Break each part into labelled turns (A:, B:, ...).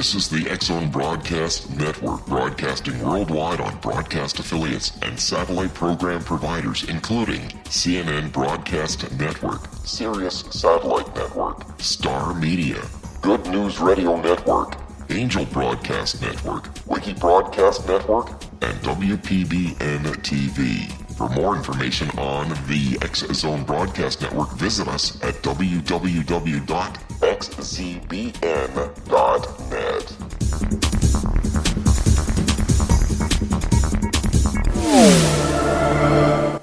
A: This is the X-Zone Broadcast Network, broadcasting worldwide on broadcast affiliates and satellite program providers, including CNN Broadcast Network, Sirius Satellite Network, Star Media, Good News Radio Network, Angel Broadcast Network, Wiki Broadcast Network, and WPBN TV. For more information on the X-Zone Broadcast Network, visit us at www.xzbn.net.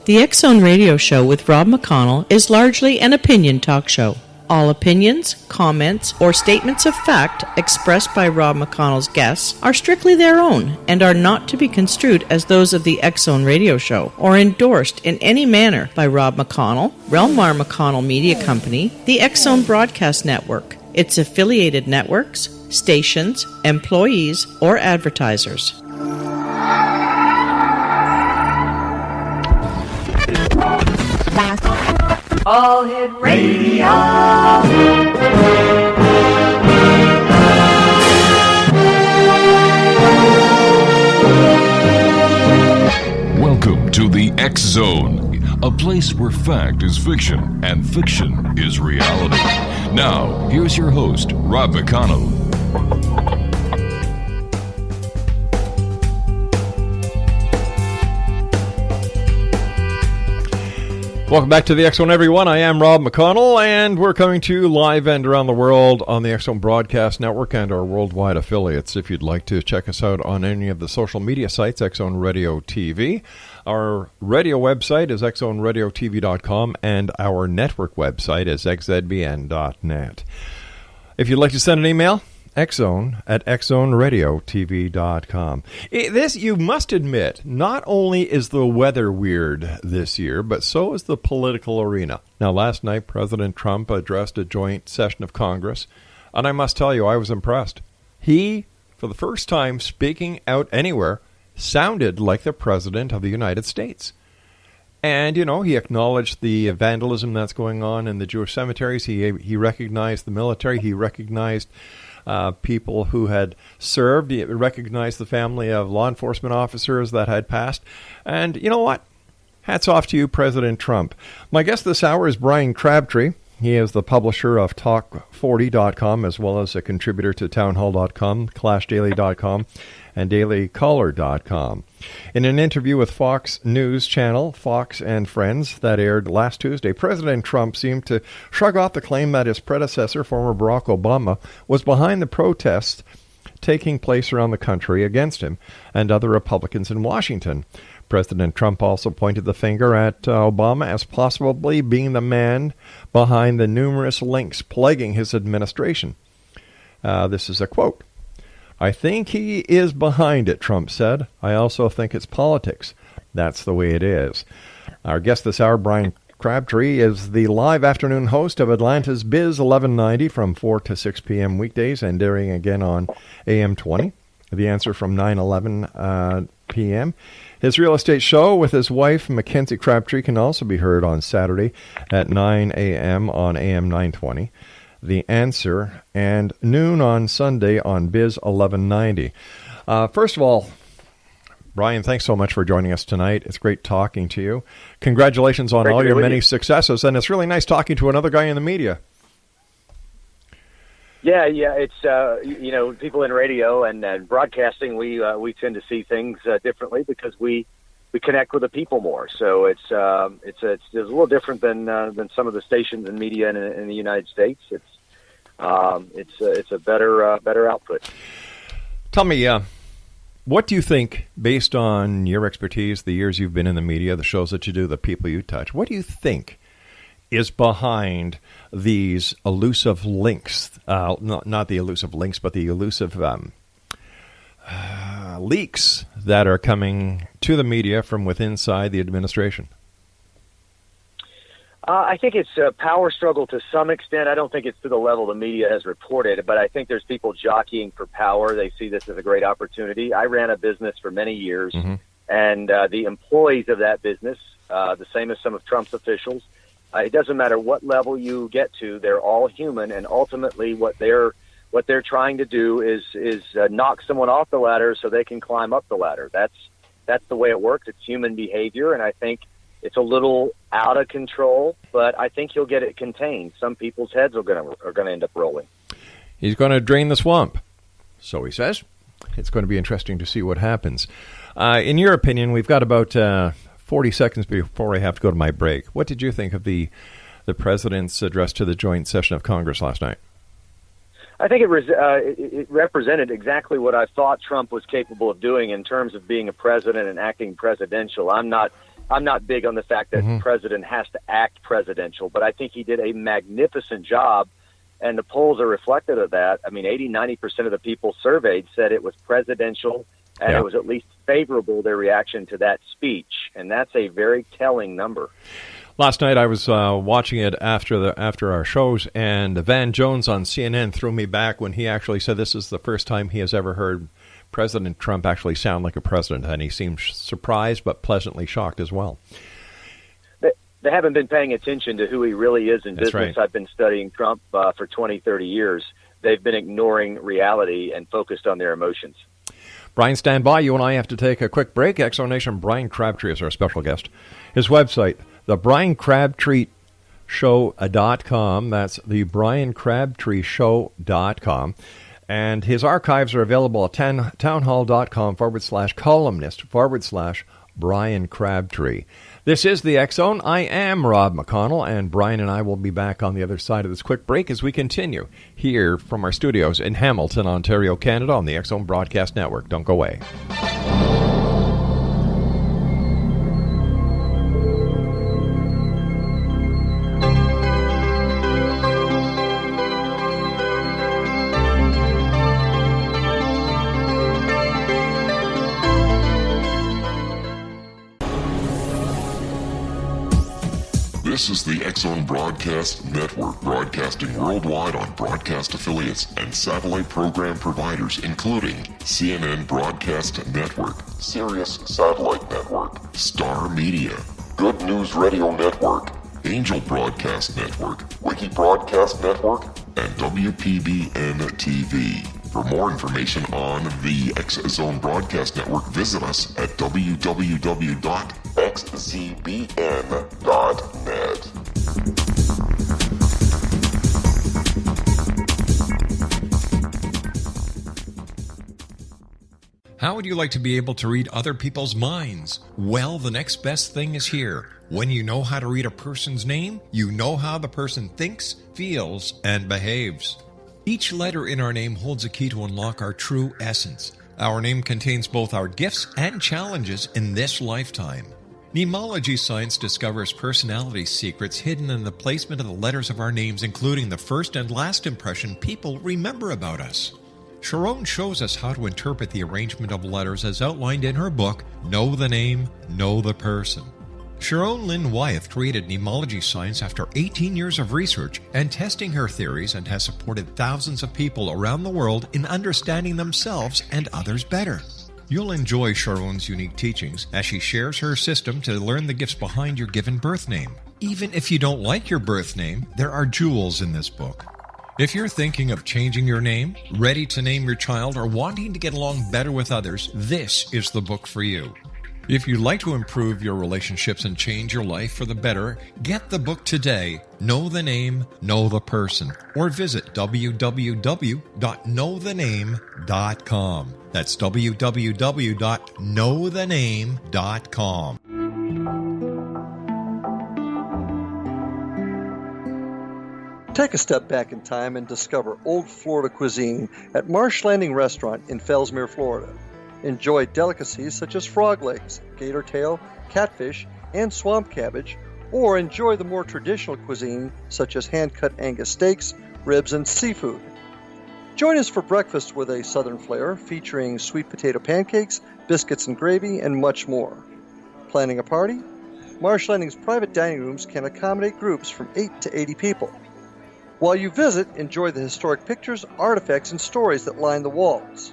B: The X-Zone Radio Show with Rob McConnell is largely an opinion talk show. All opinions, comments, or statements of fact expressed by Rob McConnell's guests are strictly their own and are not to be construed as those of the X-Zone Radio Show or endorsed in any manner by Rob McConnell, REL-MAR McConnell Media Company, the X-Zone Broadcast Network, its affiliated networks, stations, employees, or advertisers.
C: All Hit Radio.
D: Welcome to the X-Zone, a place where fact is fiction and fiction is reality. Now, here's your host, Rob McConnell.
E: Welcome back to the X-Zone, everyone. I am Rob McConnell, and we're coming to you live and around the world on the X-Zone Broadcast Network and our worldwide affiliates. If you'd like to check us out on any of the social media sites, X-Zone Radio TV. Our radio website is xzoneradiotv.com, and our network website is xzbn.net. If you'd like to send an email, X-Zone at xzoneradiotv.com. This, you must admit, not only is the weather weird this year, but so is the political arena. Now, last night, President Trump addressed a joint session of Congress, and I must tell you, I was impressed. He, for the first time speaking out anywhere, sounded like the President of the United States. And, you know, he acknowledged the vandalism that's going on in the Jewish cemeteries. He recognized the military. He recognized people who had served. He recognized the family of law enforcement officers that had passed. And you know what? Hats off to you, President Trump. My guest this hour is Bryan Crabtree. He is the publisher of Talk40.com, as well as a contributor to townhall.com, clashdaily.com, and dailycaller.com. In an interview with Fox News channel, Fox and Friends, that aired last Tuesday, President Trump seemed to shrug off the claim that his predecessor, former Barack Obama, was behind the protests taking place around the country against him and other Republicans in Washington. President Trump also pointed the finger at Obama as possibly being the man behind the numerous links plaguing his administration. This is a quote. "I think he is behind it," Trump said. "I also think it's politics. That's the way it is." Our guest this hour, Bryan Crabtree, is the live afternoon host of Atlanta's Biz 1190 from 4 to 6 p.m. weekdays and airing again on AM 20. The Answer from 9:11 p.m. His real estate show with his wife, Mackenzie Crabtree, can also be heard on Saturday at 9 a.m. on AM 920. The Answer, and noon on Sunday on Biz 1190. First of all, Bryan, thanks so much for joining us tonight. It's great talking to you. Congratulations on all your many successes, and it's really nice talking to another guy in the media.
F: Yeah, it's people in radio and broadcasting. We tend to see things differently because we connect with the people more. So it's a little different than some of the stations and media in the United States. It's a better output.
E: Tell me, what do you think, based on your expertise, the years you've been in the media, the shows that you do, the people you touch, what do you think is behind these elusive links, not the elusive links, but the elusive leaks that are coming to the media from within inside the administration?
F: I think it's a power struggle to some extent. I don't think it's to the level the media has reported, but I think there's people jockeying for power. They see this as a great opportunity. I ran a business for many years, and the employees of that business, the same as some of Trump's officials, it doesn't matter what level you get to, they're all human, and ultimately what what they're trying to do is knock someone off the ladder so they can climb up the ladder. That's the way it works. It's human behavior, and I think it's a little out of control, but I think he'll get it contained. Some people's heads are going to end up rolling.
E: He's going to drain the swamp, so he says. It's going to be interesting to see what happens. In your opinion, we've got about 40 seconds before I have to go to my break. What did you think of the president's address to the joint session of Congress last night?
F: I think it represented exactly what I thought Trump was capable of doing in terms of being a president and acting presidential. I'm not big on the fact that the president has to act presidential, but I think he did a magnificent job, and the polls are reflective of that. I mean, 80-90% of the people surveyed said it was presidential, and it was at least favorable, their reaction to that speech, and that's a very telling number.
E: Last night I was watching it after our shows, and Van Jones on CNN threw me back when he actually said this is the first time he has ever heard President Trump actually sound like a president, and he seemed surprised but pleasantly shocked as well.
F: They haven't been paying attention to who he really is in
E: That's
F: business.
E: right.
F: I've been studying Trump for 20, 30 years. They've been ignoring reality and focused on their emotions.
E: Brian, stand by. You and I have to take a quick break. Exonation Bryan Crabtree is our special guest. His website, thebryancrabtreeshow.com. That's thebryancrabtreeshow.com. And his archives are available at townhall.com/columnist/Bryan Crabtree. This is the X Zone. I am Rob McConnell, and Brian and I will be back on the other side of this quick break as we continue here from our studios in Hamilton, Ontario, Canada on the X Zone Broadcast Network. Don't go away.
A: This is the X Zone Broadcast Network, broadcasting worldwide on broadcast affiliates and satellite program providers, including CNN Broadcast Network, Sirius Satellite Network, Star Media, Good News Radio Network, Angel Broadcast Network, Wiki Broadcast Network, and WPBN TV. For more information on the X Zone Broadcast Network, visit us at www.xzbn.net.
G: How would you like to be able to read other people's minds? Well, the next best thing is here. When you know how to read a person's name, you know how the person thinks, feels, and behaves. Each letter in our name holds a key to unlock our true essence. Our name contains both our gifts and challenges in this lifetime. Mnemology science discovers personality secrets hidden in the placement of the letters of our names, including the first and last impression people remember about us. Sharon shows us how to interpret the arrangement of letters as outlined in her book, Know the Name, Know the Person. Sharon Lynn Wyeth created mnemology science after 18 years of research and testing her theories, and has supported thousands of people around the world in understanding themselves and others better. You'll enjoy Sharon's unique teachings as she shares her system to learn the gifts behind your given birth name. Even if you don't like your birth name, there are jewels in this book. If you're thinking of changing your name, ready to name your child, or wanting to get along better with others, this is the book for you. If you'd like to improve your relationships and change your life for the better, get the book today, Know the Name, Know the Person, or visit www.knowthename.com. That's www.knowthename.com.
H: Take a step back in time and discover old Florida cuisine at Marsh Landing Restaurant in Fellsmere, Florida. Enjoy delicacies such as frog legs, gator tail, catfish, and swamp cabbage, or enjoy the more traditional cuisine such as hand-cut Angus steaks, ribs, and seafood. Join us for breakfast with a southern flair featuring sweet potato pancakes, biscuits and gravy, and much more. Planning a party? Marsh Landing's private dining rooms can accommodate groups from 8 to 80 people. While you visit, enjoy the historic pictures, artifacts, and stories that line the walls.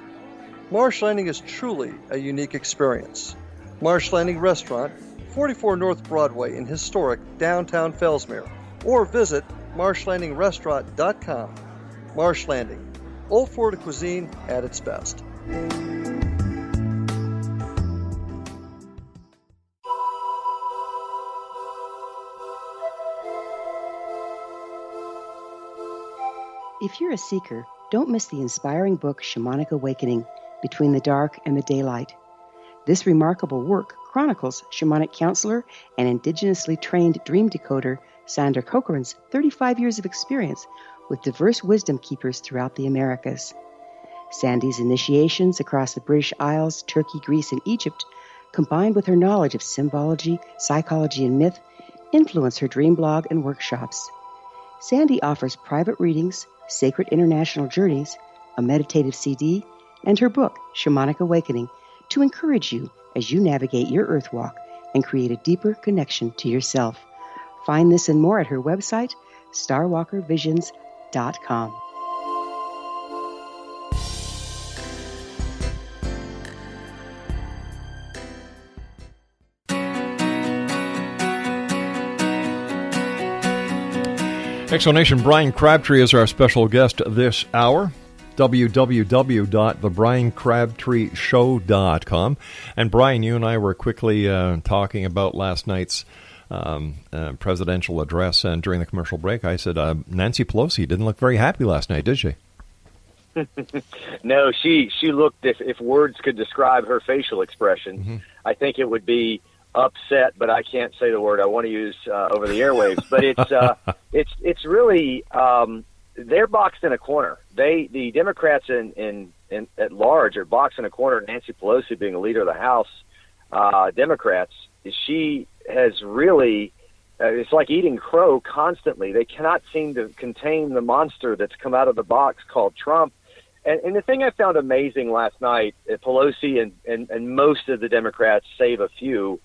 H: Marsh Landing is truly a unique experience. Marsh Landing Restaurant, 44 North Broadway in historic downtown Fellsmere, or visit marshlandingrestaurant.com. Marsh Landing, Old Florida cuisine at its best.
I: If you're a seeker, don't miss the inspiring book Shamanic Awakening, Between the Dark and the Daylight. This remarkable work chronicles shamanic counselor and indigenously trained dream decoder Sandra Cochran's 35 years of experience with diverse wisdom keepers throughout the Americas. Sandy's initiations across the British Isles, Turkey, Greece, and Egypt, combined with her knowledge of symbology, psychology, and myth, influence her dream blog and workshops. Sandy offers private readings, sacred international journeys, a meditative CD, and her book, Shamanic Awakening, to encourage you as you navigate your earth walk and create a deeper connection to yourself. Find this and more at her website, starwalkervisions.com.
E: Explanation, Bryan Crabtree is our special guest this hour. www.thebryancrabtreeshow.com. And Bryan, you and I were quickly talking about last night's presidential address, and during the commercial break I said Nancy Pelosi didn't look very happy last night, did she?
F: No, she looked, if words could describe her facial expression, I think it would be upset, but I can't say the word I want to use over the airwaves. But it's really they're boxed in a corner. The Democrats in at large are boxed in a corner. Nancy Pelosi, being a leader of the House, Democrats, she has really it's like eating crow constantly. They cannot seem to contain the monster that's come out of the box called Trump. And the thing I found amazing last night, Pelosi and most of the Democrats, save a few,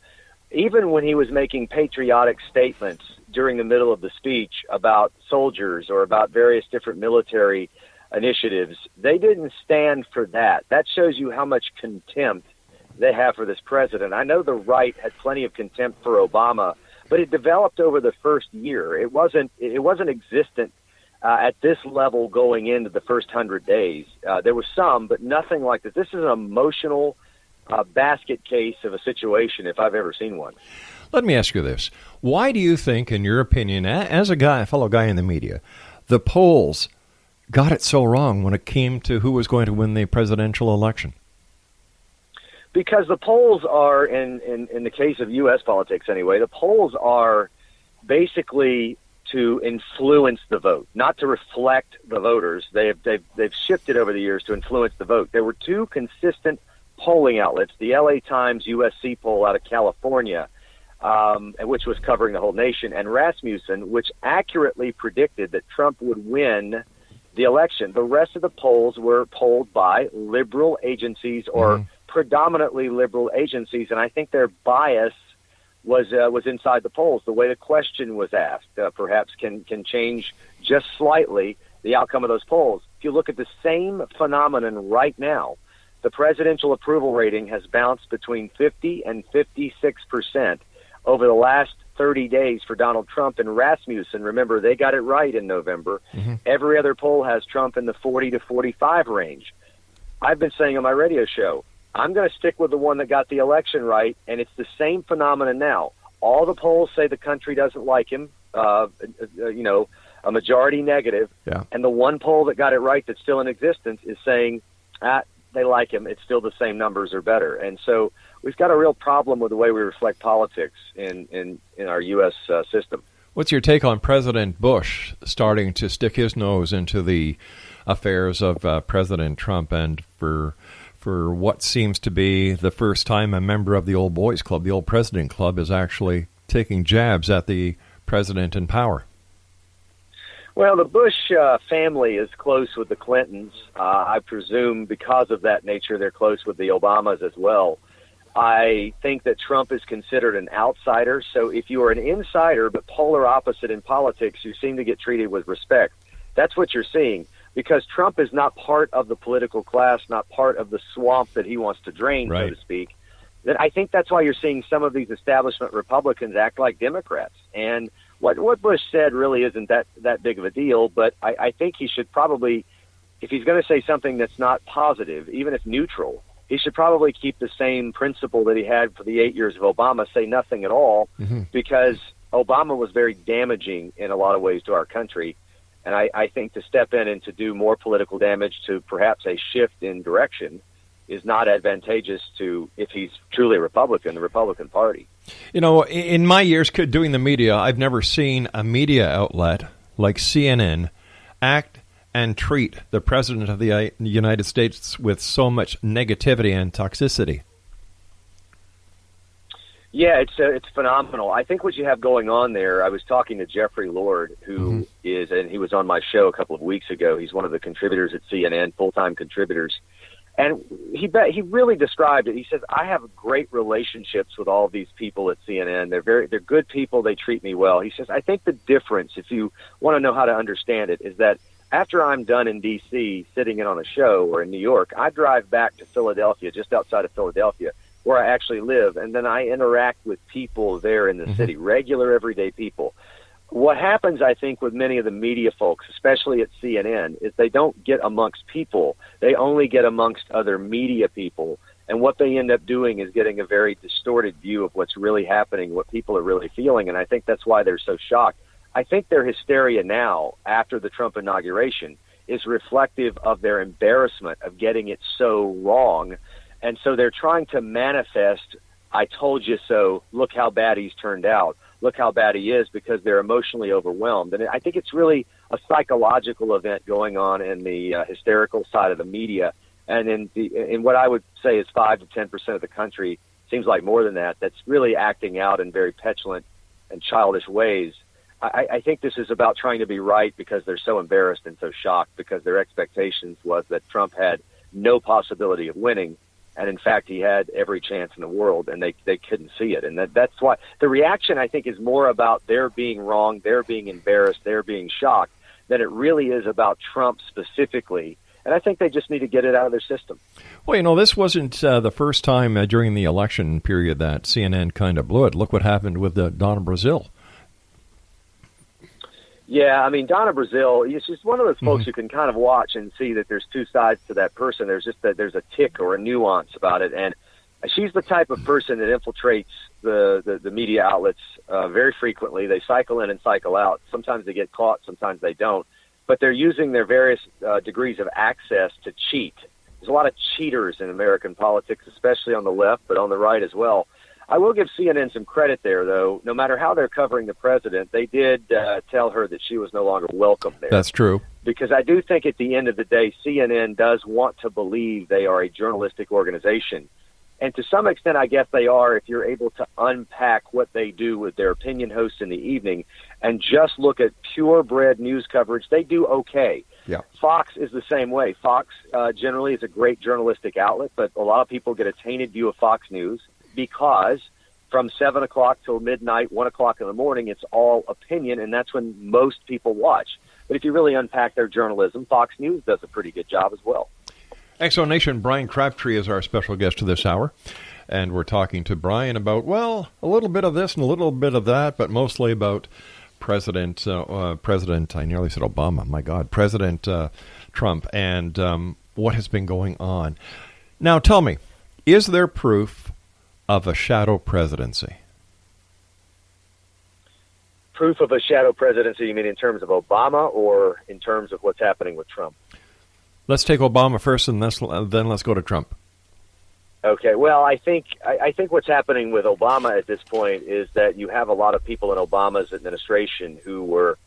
F: even when he was making patriotic statements during the middle of the speech about soldiers or about various different military initiatives, they didn't stand for that. That shows you how much contempt they have for this president. I know the right had plenty of contempt for Obama, but it developed over the first year. It wasn't existent at this level going into the first 100 days. There was some, but nothing like this. This is an emotional basket case of a situation if I've ever seen one.
E: Let me ask you this. Why do you think, in your opinion, as a fellow guy in the media, the polls got it so wrong when it came to who was going to win the presidential election?
F: Because the polls are, in the case of U.S. politics anyway, the polls are basically to influence the vote, not to reflect the voters. They've shifted over the years to influence the vote. There were two consistent polling outlets, the LA Times USC poll out of California, which was covering the whole nation, and Rasmussen, which accurately predicted that Trump would win the election. The rest of the polls were polled by liberal agencies or predominantly liberal agencies, and I think their bias was inside the polls. The way the question was asked perhaps can change just slightly the outcome of those polls. If you look at the same phenomenon right now, the presidential approval rating has bounced between 50 and 56% over the last 30 days for Donald Trump and Rasmussen. Remember, they got it right in November. Every other poll has Trump in the 40 to 45 range. I've been saying on my radio show, I'm going to stick with the one that got the election right, and it's the same phenomenon now. All the polls say the country doesn't like him, a majority negative, and the one poll that got it right that's still in existence is saying they like him. It's still the same numbers or better. And so we've got a real problem with the way we reflect politics in our U.S. System.
E: What's your take on President Bush starting to stick his nose into the affairs of President Trump, and for what seems to be the first time a member of the old boys club, the old president club, is actually taking jabs at the president in power?
F: Well, the Bush family is close with the Clintons. I presume because of that nature, they're close with the Obamas as well. I think that Trump is considered an outsider. So if you are an insider but polar opposite in politics, you seem to get treated with respect. That's what you're seeing, because Trump is not part of the political class, not part of the swamp that he wants to drain, so to speak. That I think that's why you're seeing some of these establishment Republicans act like Democrats. And what Bush said really isn't that big of a deal, but I think he should probably if he's going to say something that's not positive, even if neutral, he should probably keep the same principle that he had for the 8 years of Obama, say nothing at all, because Obama was very damaging in a lot of ways to our country. And I think to step in and to do more political damage to perhaps a shift in direction is not advantageous to, if he's truly a Republican, the Republican Party.
E: You know, in my years doing the media, I've never seen a media outlet like CNN act and treat the President of the United States with so much negativity and toxicity.
F: Yeah, it's phenomenal. I think what you have going on there, I was talking to Jeffrey Lord, who is, and he was on my show a couple of weeks ago. He's one of the contributors at CNN, full-time contributors. And he really described it. He says, I have great relationships with all of these people at CNN. They're good people. They treat me well. He says, I think the difference, if you want to know how to understand it, is that after I'm done in D.C. sitting in on a show or in New York, I drive back to Philadelphia, just outside of Philadelphia, where I actually live, and then I interact with people there in the city, regular, everyday people. What happens, I think, with many of the media folks, especially at CNN, is they don't get amongst people. They only get amongst other media people, and what they end up doing is getting a very distorted view of what's really happening, what people are really feeling, and I think that's why they're so shocked. I think their hysteria now, after the Trump inauguration, is reflective of their embarrassment of getting it so wrong. And so they're trying to manifest, I told you so, look how bad he's turned out, look how bad he is, because they're emotionally overwhelmed. And I think it's really a psychological event going on in the hysterical side of the media. And in what I would say is 5 to 10% of the country, seems like more than that, that's really acting out in very petulant and childish ways. I think this is about trying to be right because they're so embarrassed and so shocked because their expectations was that Trump had no possibility of winning. And in fact, he had every chance in the world, and they couldn't see it. And that's why the reaction, I think, is more about their being wrong, they're being embarrassed, they're being shocked, than it really is about Trump specifically. And I think they just need to get it out of their system.
E: Well, you know, this wasn't the first time during the election period that CNN kind of blew it. Look what happened with Donna Brazile.
F: Yeah, I mean, Donna Brazile is just one of those folks you can kind of watch and see that there's two sides to that person. There's just that there's a tick or a nuance about it. And she's the type of person that infiltrates the media outlets very frequently. They cycle in and cycle out. Sometimes they get caught, sometimes they don't. But they're using their various degrees of access to cheat. There's a lot of cheaters in American politics, especially on the left, but on the right as well. I will give CNN some credit there, though. No matter how they're covering the president, they did tell her that she was no longer welcome there.
E: That's true.
F: Because I do think at the end of the day, CNN does want to believe they are a journalistic organization. And to some extent, I guess they are if you're able to unpack what they do with their opinion hosts in the evening and just look at purebred news coverage. They do okay.
E: Yeah.
F: Fox is the same way. Fox generally is a great journalistic outlet, but a lot of people get a tainted view of Fox News because from 7 o'clock till midnight, 1 o'clock in the morning, it's all opinion, and that's when most people watch. But if you really unpack their journalism, Fox News does a pretty good job as well.
E: Exonation, Bryan Crabtree is our special guest this hour, and we're talking to Bryan about, well, a little bit of this and a little bit of that, but mostly about President, I nearly said Obama, my God, President Trump, and what has been going on. Now, tell me, is there proof of a shadow presidency?
F: Proof of a shadow presidency, you mean in terms of Obama or in terms of what's happening with Trump?
E: Let's take Obama first, and then let's go to Trump.
F: Okay, well, I think what's happening with Obama at this point is that you have a lot of people in Obama's administration who were,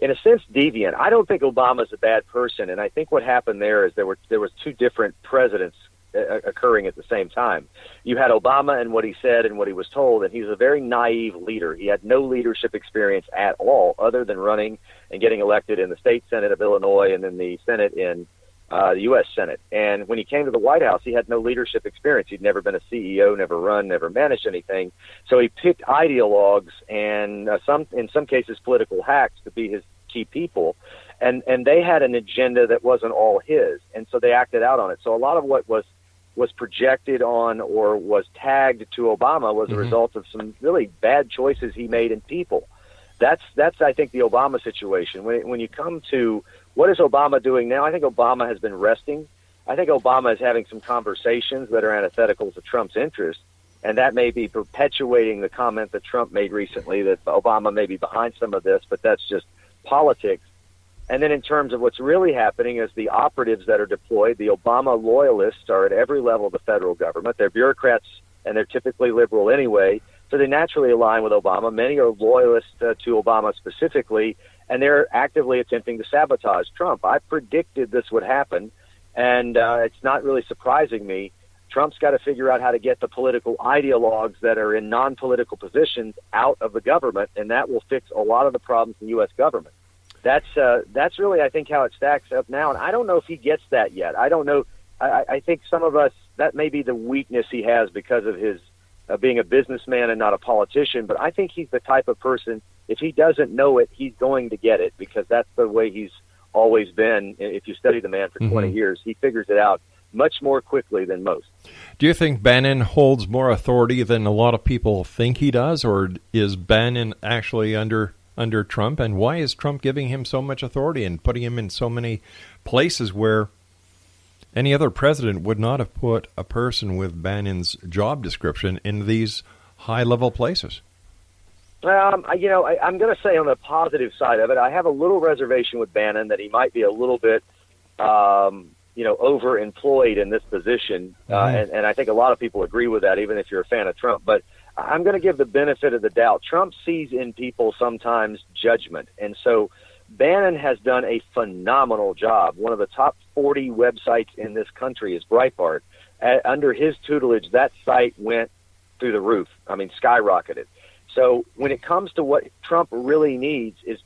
F: in a sense, deviant. I don't think Obama's a bad person, and I think what happened there is there was two different presidents occurring at the same time. You had Obama and what he said and what he was told, and he's a very naive leader. He had no leadership experience at all other than running and getting elected in the state Senate of Illinois and then the Senate in the U.S. Senate. And when he came to the White House, he had no leadership experience. He'd never been a CEO, never run, never managed anything. So he picked ideologues and in some cases political hacks to be his key people. And they had an agenda that wasn't all his. And so they acted out on it. So a lot of what was projected on or was tagged to Obama was a result of some really bad choices he made in people. That's I think, the Obama situation. When you come to What is Obama doing now? I think Obama has been resting. I think Obama is having some conversations that are antithetical to Trump's interests, and that may be perpetuating the comment that Trump made recently that Obama may be behind some of this, but that's just politics. And then in terms of what's really happening is the operatives that are deployed, the Obama Loyalists, are at every level of the federal government. They're bureaucrats, and they're typically liberal anyway, so they naturally align with Obama. Many are loyalists to Obama specifically, and they're actively attempting to sabotage Trump. I predicted this would happen, and it's not really surprising me. Trump's got to figure out how to get the political ideologues that are in non-political positions out of the government, and that will fix a lot of the problems in the U.S. government. That's really, I think, how it stacks up now, and I don't know if he gets that yet. I don't know. I think some of us, that may be the weakness he has because of his being a businessman and not a politician, but I think he's the type of person, if he doesn't know it, he's going to get it, because that's the way he's always been. If you study the man for 20 years, he figures it out much more quickly than most.
E: Do you think Bannon holds more authority than a lot of people think he does, or is Bannon actually under Trump? And why is Trump giving him so much authority and putting him in so many places where any other president would not have put a person with Bannon's job description in these high-level places?
F: I'm going to say on the positive side of it, I have a little reservation with Bannon that he might be a little bit, overemployed in this position. And I think a lot of people agree with that, even if you're a fan of Trump. But I'm going to give the benefit of the doubt. Trump sees in people sometimes judgment. And so Bannon has done a phenomenal job. One of the top 40 websites in this country is Breitbart. Under his tutelage, that site went through the roof. I mean, skyrocketed. So when it comes to what Trump really needs is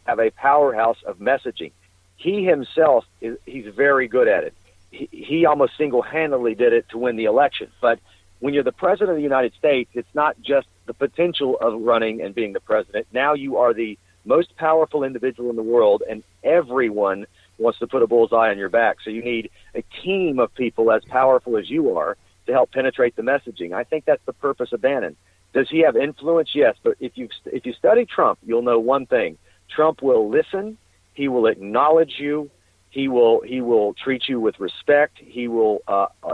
F: have a powerhouse of messaging. He himself, he's very good at it. He almost single-handedly did it to win the election. But when you're the president of the United States, it's not just the potential of running and being the president. Now you are the most powerful individual in the world, and everyone wants to put a bullseye on your back. So you need a team of people as powerful as you are to help penetrate the messaging. I think that's the purpose of Bannon. Does he have influence? Yes, but if you study Trump, you'll know one thing. Trump will listen. He will acknowledge you. He will treat you with respect. He will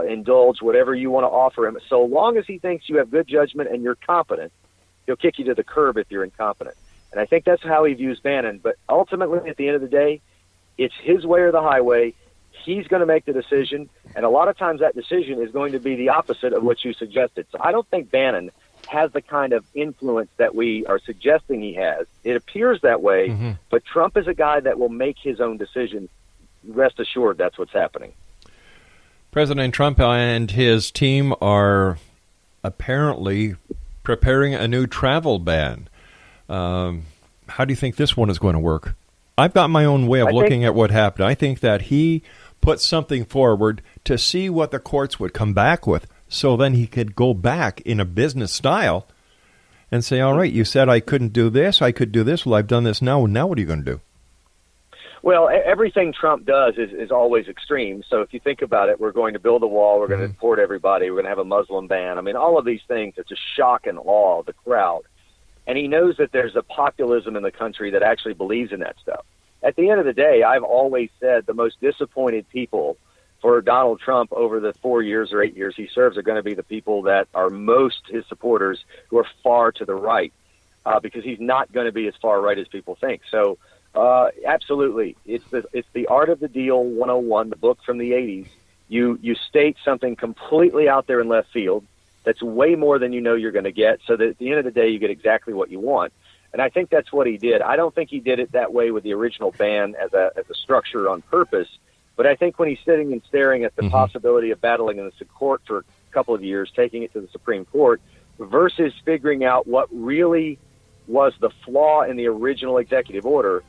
F: indulge whatever you want to offer him. So long as he thinks you have good judgment and you're competent, he'll kick you to the curb if you're incompetent. And I think that's how he views Bannon. But ultimately, at the end of the day, it's his way or the highway. He's going to make the decision, and a lot of times that decision is going to be the opposite of what you suggested. So I don't think Bannon has the kind of influence that we are suggesting he has. It appears that way, but Trump is a guy that will make his own decisions. Rest assured, that's what's happening.
E: President Trump and his team are apparently preparing a new travel ban. How do you think this one is going to work? I've got my own way of looking at what happened. I think that he put something forward to see what the courts would come back with, so then he could go back in a business style and say, all right, you said I couldn't do this, I could do this, well, I've done this now, now what are you going to do?
F: Well, everything Trump does is always extreme. So if you think about it, we're going to build a wall, we're going to deport everybody, we're going to have a Muslim ban. I mean, all of these things, it's a shock and awe of the crowd. And he knows that there's a populism in the country that actually believes in that stuff. At the end of the day, I've always said the most disappointed people for Donald Trump over the 4 years or 8 years he serves are going to be the people that are most his supporters who are far to the right, because he's not going to be as far right as people think. So absolutely, it's the Art of the Deal 101, the book from the 80s. You state something completely out there in left field that's way more than you know you're going to get, so that at the end of the day you get exactly what you want. And I think that's what he did. I don't think he did it that way with the original ban as a structure on purpose, but I think when he's sitting and staring at the possibility of battling in the court for a couple of years, taking it to the Supreme Court, versus figuring out what really was the flaw in the original executive order,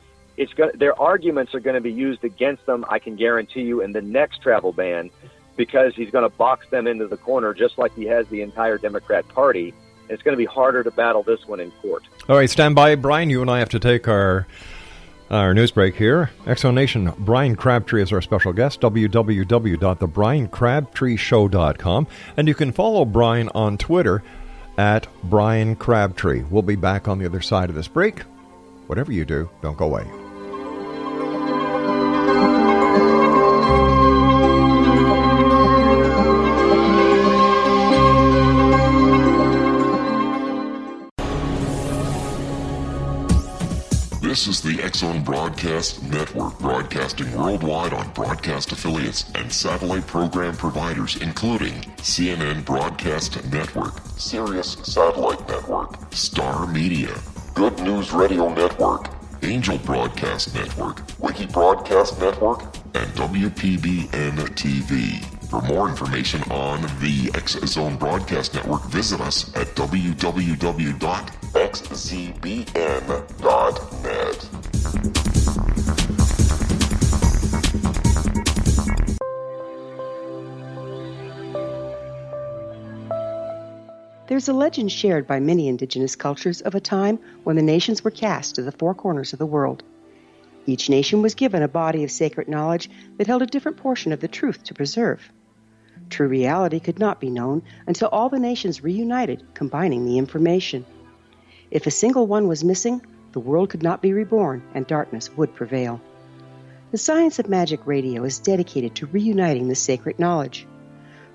F: their arguments are going to be used against them, I can guarantee you, in the next travel ban, because he's going to box them into the corner just like he has the entire Democrat Party. And it's going to be harder to battle this one in court. All
E: right, stand by, Brian. You and I have to take our news break here. Exonation, Bryan Crabtree is our special guest, www.thebryancrabtreeshow.com. And you can follow Brian on Twitter at Bryan Crabtree. We'll be back on the other side of this break. Whatever you do, don't go away.
A: This is the X-Zone Broadcast Network, broadcasting worldwide on broadcast affiliates and satellite program providers, including CNN Broadcast Network, Sirius Satellite Network, Star Media, Good News Radio Network, Angel Broadcast Network, Wiki Broadcast Network, and WPBN TV. For more information on the X-Zone Broadcast Network, visit us at www.xzbn.net.
I: There's a legend shared by many indigenous cultures of a time when the nations were cast to the four corners of the world. Each nation was given a body of sacred knowledge that held a different portion of the truth to preserve. True reality could not be known until all the nations reunited, combining the information. If a single one was missing, the world could not be reborn and darkness would prevail. The Science of Magic Radio is dedicated to reuniting the sacred knowledge.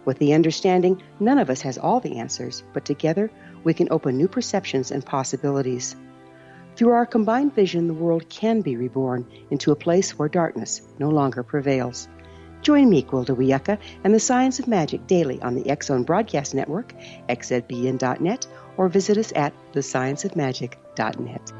I: With the understanding, none of us has all the answers, but together we can open new perceptions and possibilities. Through our combined vision, the world can be reborn into a place where darkness no longer prevails. Join me, Gwilda Wiyaka, and the Science of Magic daily on the X-Zone Broadcast Network, xzbn.net, or visit us at thescienceofmagic.net.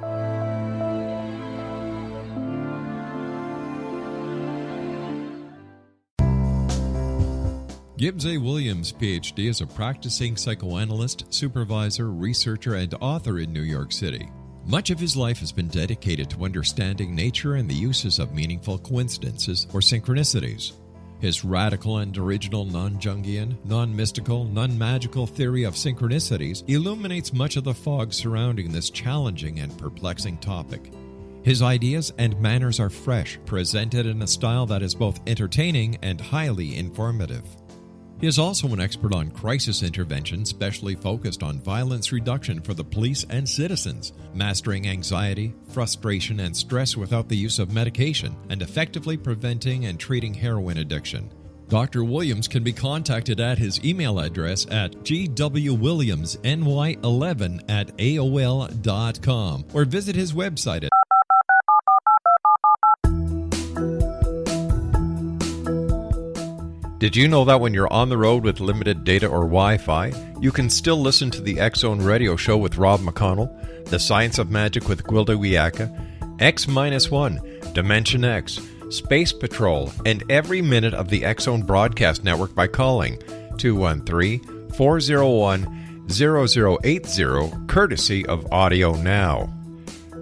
G: Gibbs A. Williams, Ph.D., is a practicing psychoanalyst, supervisor, researcher, and author in New York City. Much of his life has been dedicated to understanding nature and the uses of meaningful coincidences or synchronicities. His radical and original non-Jungian, non-mystical, non-magical theory of synchronicities illuminates much of the fog surrounding this challenging and perplexing topic. His ideas and manners are fresh, presented in a style that is both entertaining and highly informative. He is also an expert on crisis intervention, specially focused on violence reduction for the police and citizens, mastering anxiety, frustration, and stress without the use of medication, and effectively preventing and treating heroin addiction. Dr. Williams can be contacted at his email address at gwwilliamsny11@aol.com or visit his website at
E: Did you know that when you're on the road with limited data or Wi-Fi, you can still listen to the X-Zone Radio Show with Rob McConnell, The Science of Magic with Gwilda Wiyaka, X-1, Dimension X, Space Patrol, and every minute of the X-Zone Broadcast Network by calling 213-401-0080, courtesy of Audio Now.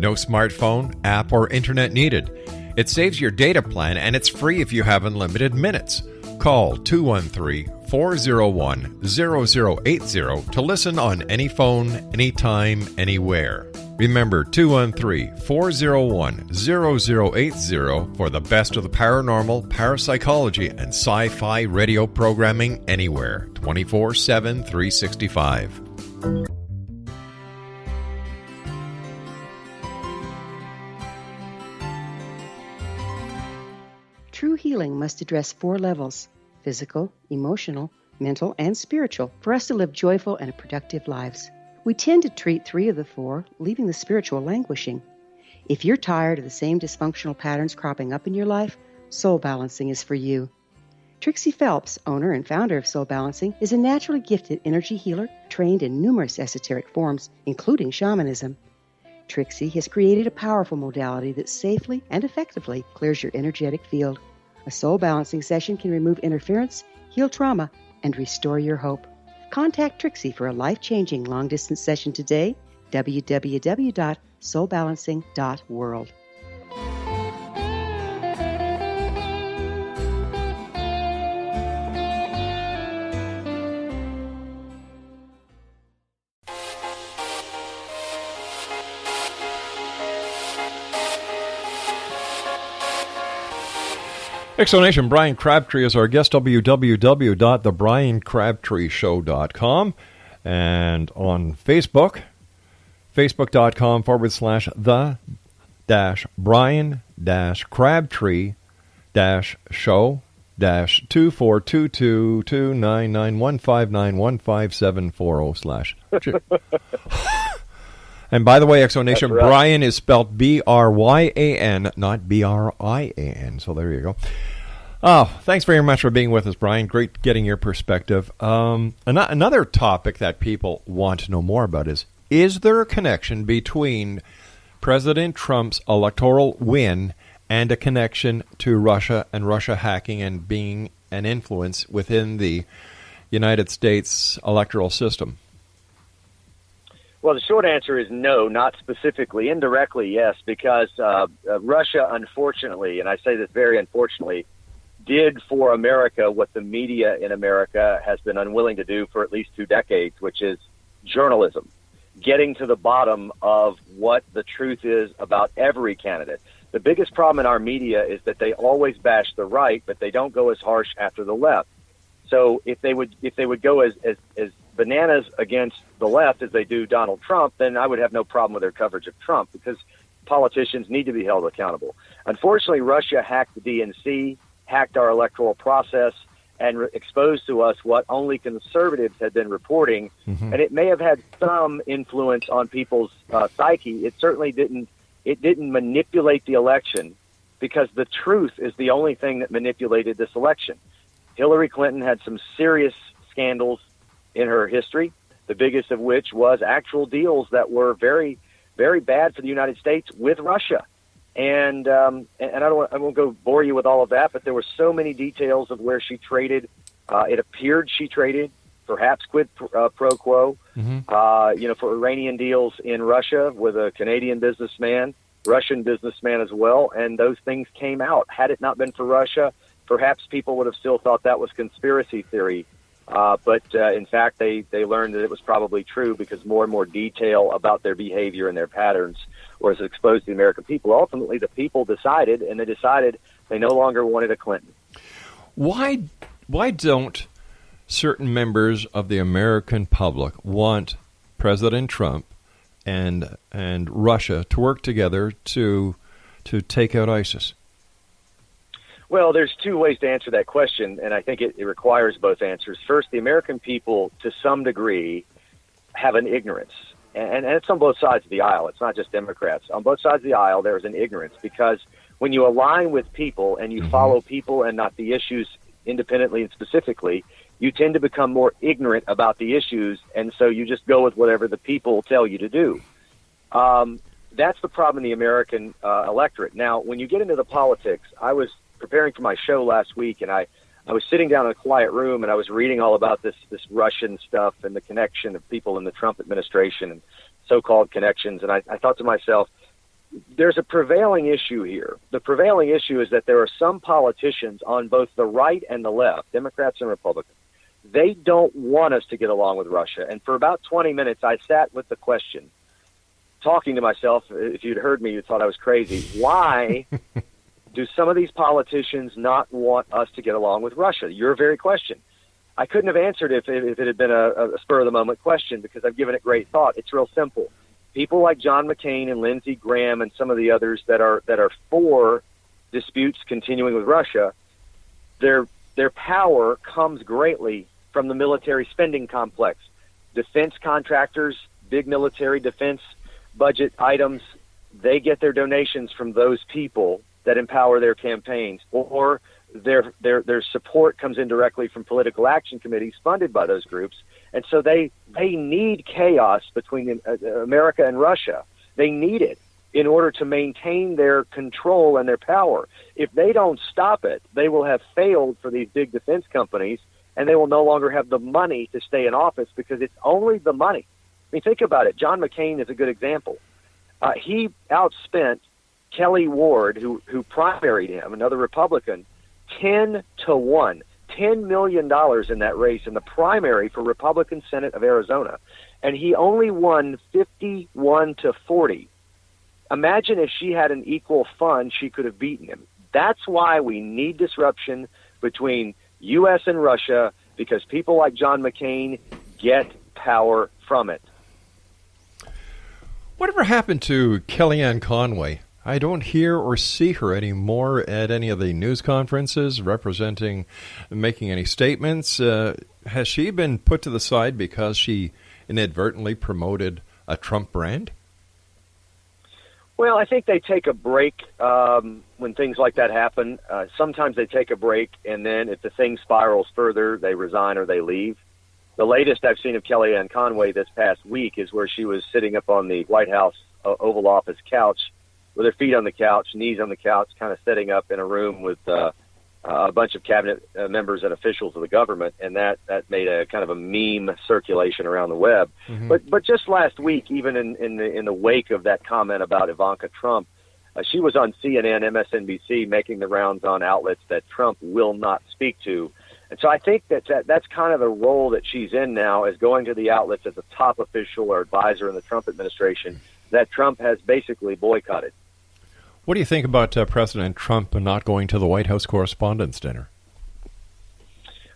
E: No smartphone, app, or internet needed. It saves your data plan, and it's free if you have unlimited minutes. Call 213-401-0080 to listen on any phone, anytime, anywhere. Remember 213-401-0080 for the best of the paranormal, parapsychology, and sci-fi radio programming anywhere, 24/7, 365.
I: True healing must address 4 levels: physical, emotional, mental, and spiritual, for us to live joyful and productive lives. We tend to treat 3 of the 4, leaving the spiritual languishing. If you're tired of the same dysfunctional patterns cropping up in your life, Soul Balancing is for you. Trixie Phelps, owner and founder of Soul Balancing, is a naturally gifted energy healer trained in numerous esoteric forms, including shamanism. Trixie has created a powerful modality that safely and effectively clears your energetic field. A soul balancing session can remove interference, heal trauma, and restore your hope. Contact Trixie for a life-changing long-distance session today. www.soulbalancing.world.
E: Exonation, Bryan Crabtree is our guest, www.thebryancrabtreeshow.com, and on Facebook, facebook.com/the-Bryan-Crabtree-show-24222991591570/. And by the way, Exo Nation,
F: That's right.
E: Bryan is spelled B-R-Y-A-N, not B-R-I-A-N. So there you go. Oh, thanks very much for being with us, Bryan. Great getting your perspective. Another topic that people want to know more about is there a connection between President Trump's electoral win and a connection to Russia and Russia hacking and being an influence within the United States electoral system?
F: Well, the short answer is no, not specifically. Indirectly, yes, because Russia, unfortunately, and I say this very unfortunately, did for America what the media in America has been unwilling to do for at least 2 decades, which is journalism, getting to the bottom of what the truth is about every candidate. The biggest problem in our media is that they always bash the right, but they don't go as harsh after the left. So if they would go as bananas against the left as they do Donald Trump, then I would have no problem with their coverage of Trump, because politicians need to be held accountable. Unfortunately, Russia hacked the DNC, hacked our electoral process, and exposed to us what only conservatives had been reporting. And it may have had some influence on people's psyche. It certainly didn't. It didn't manipulate the election, because the truth is the only thing that manipulated this election. Hillary Clinton had some serious scandals in her history, the biggest of which was actual deals that were very, very bad for the United States with Russia. And I won't go bore you with all of that, but there were so many details of where she traded. It appeared she traded, perhaps quid pro quo, for Iranian deals in Russia with a Canadian businessman, Russian businessman as well, and those things came out. Had it not been for Russia, perhaps people would have still thought that was conspiracy theory. But in fact, they learned that it was probably true, because more and more detail about their behavior and their patterns was exposed to the American people. Ultimately, the people decided, and they decided they no longer wanted a Clinton.
E: Why don't certain members of the American public want President Trump and Russia to work together to take out ISIS?
F: Well, there's 2 ways to answer that question, and I think it requires both answers. First, the American people, to some degree, have an ignorance, and it's on both sides of the aisle. It's not just Democrats. On both sides of the aisle, there's an ignorance, because when you align with people and you follow people and not the issues independently and specifically, you tend to become more ignorant about the issues, and so you just go with whatever the people tell you to do. That's the problem in the American electorate. Now, when you get into the politics, I was preparing for my show last week, and I was sitting down in a quiet room, and I was reading all about this Russian stuff and the connection of people in the Trump administration and so-called connections. And I thought to myself, there's a prevailing issue here. The prevailing issue is that there are some politicians on both the right and the left, Democrats and Republicans. They don't want us to get along with Russia. And for about 20 minutes, I sat with the question, talking to myself. If you'd heard me, you thought I was crazy. Why do some of these politicians not want us to get along with Russia? Your very question. I couldn't have answered if it had been a spur-of-the-moment question, because I've given it great thought. It's real simple. People like John McCain and Lindsey Graham and some of the others that are for disputes continuing with Russia, their power comes greatly from the military spending complex. Defense contractors, big military defense budget items, they get their donations from those people that empower their campaigns, or their support comes in directly from political action committees funded by those groups. And so they need chaos between America and Russia. They need it in order to maintain their control and their power. If they don't stop it, they will have failed for these big defense companies, and they will no longer have the money to stay in office, because it's only the money. I mean, think about it. John McCain is a good example. He outspent Kelly Ward, who primaried him, another Republican, 10-1, $10 million in that race in the primary for Republican Senate of Arizona, and he only won 51-40. Imagine if she had an equal fund, she could have beaten him. That's why we need disruption between U.S. and Russia, because people like John McCain get power from it.
E: Whatever happened to Kellyanne Conway? I don't hear or see her anymore at any of the news conferences making any statements. Has she been put to the side because she inadvertently promoted a Trump brand?
F: Well, I think they take a break when things like that happen. Sometimes they take a break, and then if the thing spirals further, they resign or they leave. The latest I've seen of Kellyanne Conway this past week is where she was sitting up on the White House Oval Office couch with her feet on the couch, knees on the couch, kind of sitting up in a room with a bunch of cabinet members and officials of the government, and that made a kind of a meme circulation around the web. Mm-hmm. But just last week, even in the wake of that comment about Ivanka Trump, she was on CNN, MSNBC, making the rounds on outlets that Trump will not speak to. And so I think that's kind of the role that she's in now, is going to the outlets as a top official or advisor in the Trump administration that Trump has basically boycotted.
E: What do you think about President Trump not going to the White House Correspondents' Dinner?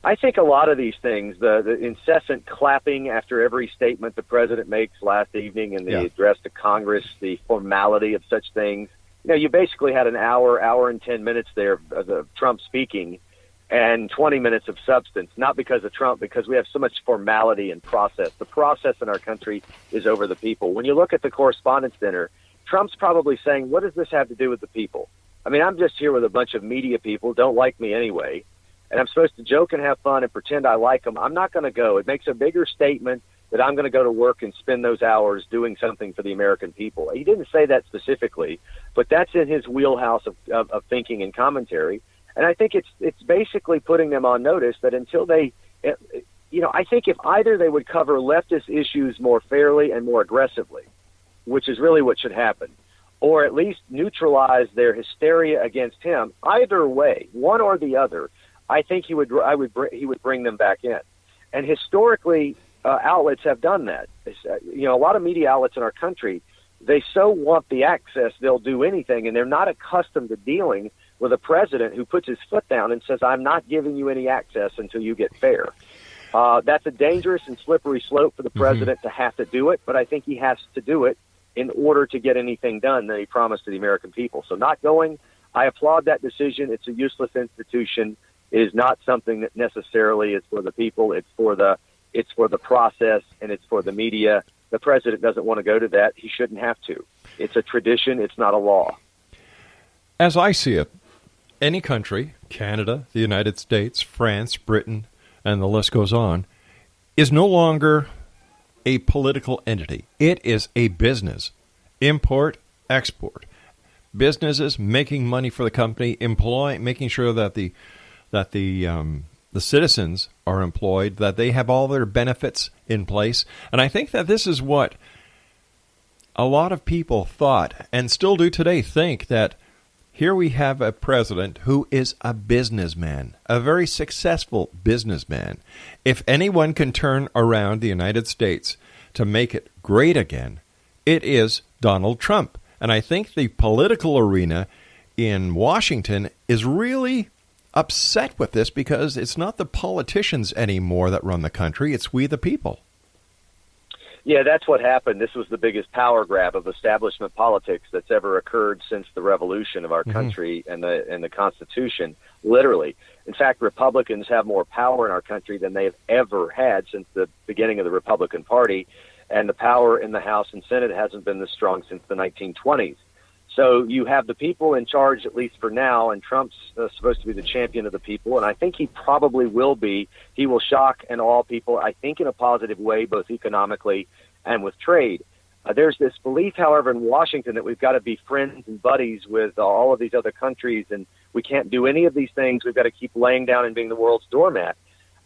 F: I think a lot of these things, the incessant clapping after every statement the president makes last evening in the address to Congress, the formality of such things. You basically had an hour and 10 minutes there of Trump speaking, and 20 minutes of substance, not because of Trump, because we have so much formality and process. The process in our country is over the people. When you look at the Correspondents' Dinner, Trump's probably saying, what does this have to do with the people? I mean, I'm just here with a bunch of media people, don't like me anyway, and I'm supposed to joke and have fun and pretend I like them. I'm not going to go. It makes a bigger statement that I'm going to go to work and spend those hours doing something for the American people. He didn't say that specifically, but that's in his wheelhouse of thinking and commentary. And I think it's basically putting them on notice that until they, I think if either they would cover leftist issues more fairly and more aggressively, which is really what should happen, or at least neutralize their hysteria against him, either way, one or the other, I think he would bring them back in. And historically, outlets have done that. A lot of media outlets in our country, they so want the access, they'll do anything, and they're not accustomed to dealing with a president who puts his foot down and says, I'm not giving you any access until you get fair. That's a dangerous and slippery slope for the president to have to do it, but I think he has to do it in order to get anything done that he promised to the American people. So not going, I applaud that decision. It's a useless institution. It is not something that necessarily is for the people. It's for the process, and it's for the media. The president doesn't want to go to that. He shouldn't have to. It's a tradition. It's not a law.
E: As I see it, any country, Canada, the United States, France, Britain, and the list goes on, is no longer a political entity. It is a business. Import, export. Businesses making money for the company, making sure that the citizens are employed, that they have all their benefits in place. And I think that this is what a lot of people thought, and still do today, think that here we have a president who is a businessman, a very successful businessman. If anyone can turn around the United States to make it great again, it is Donald Trump. And I think the political arena in Washington is really upset with this, because it's not the politicians anymore that run the country, it's we the people.
F: Yeah, that's what happened. This was the biggest power grab of establishment politics that's ever occurred since the revolution of our country and the Constitution, literally. In fact, Republicans have more power in our country than they've ever had since the beginning of the Republican Party, and the power in the House and Senate hasn't been this strong since the 1920s. So you have the people in charge, at least for now, and Trump's supposed to be the champion of the people, and I think he probably will be. He will shock and awe people, I think, in a positive way, both economically and with trade. There's this belief, however, in Washington that we've got to be friends and buddies with all of these other countries, and we can't do any of these things. We've got to keep laying down and being the world's doormat.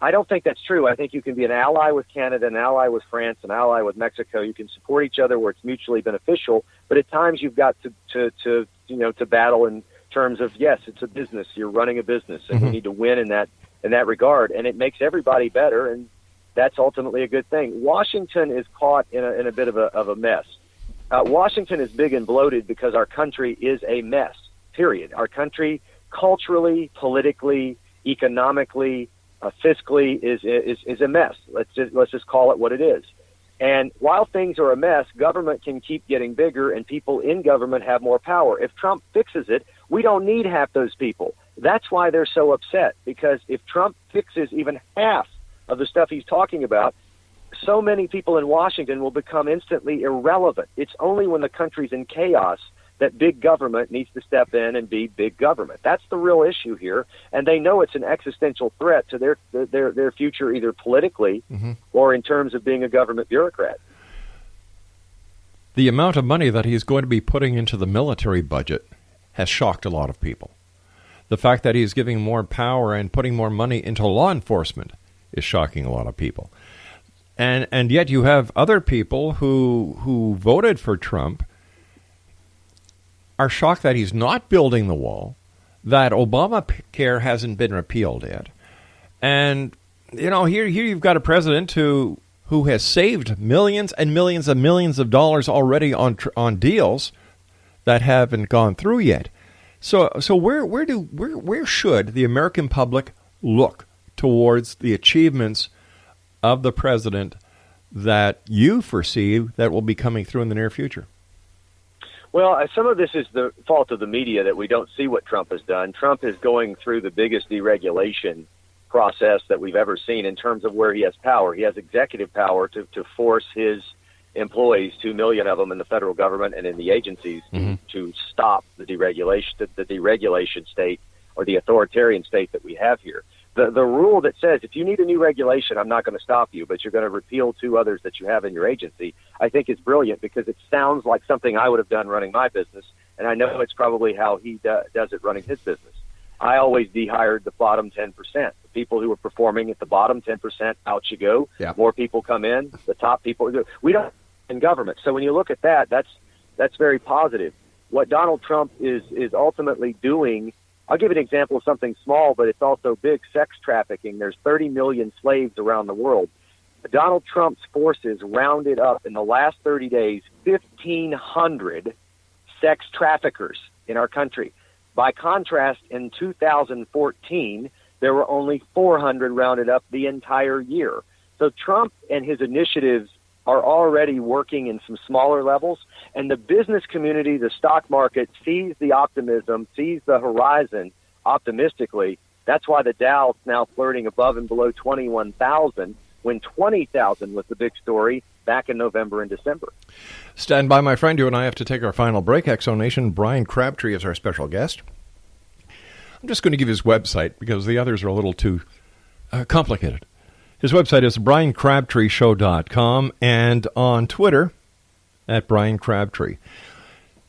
F: I don't think that's true. I think you can be an ally with Canada, an ally with France, an ally with Mexico. You can support each other where it's mutually beneficial, but at times you've got to battle in terms of, yes, it's a business. You're running a business, and we need to win in that regard, and it makes everybody better, and that's ultimately a good thing. Washington is caught in a bit of a mess. Washington is big and bloated because our country is a mess, period. Our country, culturally, politically, economically, fiscally is a mess. Let's just call it what it is. And while things are a mess, government can keep getting bigger, and people in government have more power. If Trump fixes it, we don't need half those people. That's why they're so upset, because if Trump fixes even half of the stuff he's talking about, so many people in Washington will become instantly irrelevant. It's only when the country's in chaos that big government needs to step in and be big government. That's the real issue here, and they know it's an existential threat to their future, either politically or in terms of being a government bureaucrat.
E: The amount of money that he's going to be putting into the military budget has shocked a lot of people. The fact that he's giving more power and putting more money into law enforcement is shocking a lot of people. And yet you have other people who voted for Trump are shocked that he's not building the wall, that Obamacare hasn't been repealed yet. And, here you've got a president who has saved millions and millions and millions of dollars already on deals that haven't gone through yet. So where should the American public look towards the achievements of the president that you foresee that will be coming through in the near future?
F: Well, some of this is the fault of the media that we don't see what Trump has done. Trump is going through the biggest deregulation process that we've ever seen in terms of where he has power. He has executive power to force his employees, 2 million of them in the federal government and in the agencies, to stop the deregulation state or the authoritarian state that we have here. The rule that says if you need a new regulation, I'm not going to stop you, but you're going to repeal 2 others that you have in your agency, I think is brilliant because it sounds like something I would have done running my business, and I know it's probably how he does it running his business. I always dehired the bottom 10%. The people who were performing at the bottom 10%, out you go. Yeah. More people come in. The top people. We don't in government. So when you look at that, that's very positive. What Donald Trump is ultimately doing, I'll give an example of something small, but it's also big, sex trafficking. There's 30 million slaves around the world. Donald Trump's forces rounded up in the last 30 days 1,500 sex traffickers in our country. By contrast, in 2014, there were only 400 rounded up the entire year. So Trump and his initiatives are already working in some smaller levels, and the business community, the stock market, sees the optimism, sees the horizon optimistically. That's why the Dow's now flirting above and below 21,000, when 20,000 was the big story back in November and December.
E: Stand by, my friend. You and I have to take our final break. Exonation, Bryan Crabtree is our special guest. I'm just going to give his website because the others are a little too complicated. His website is BryanCrabtreeShow.com and on Twitter at Bryan Crabtree.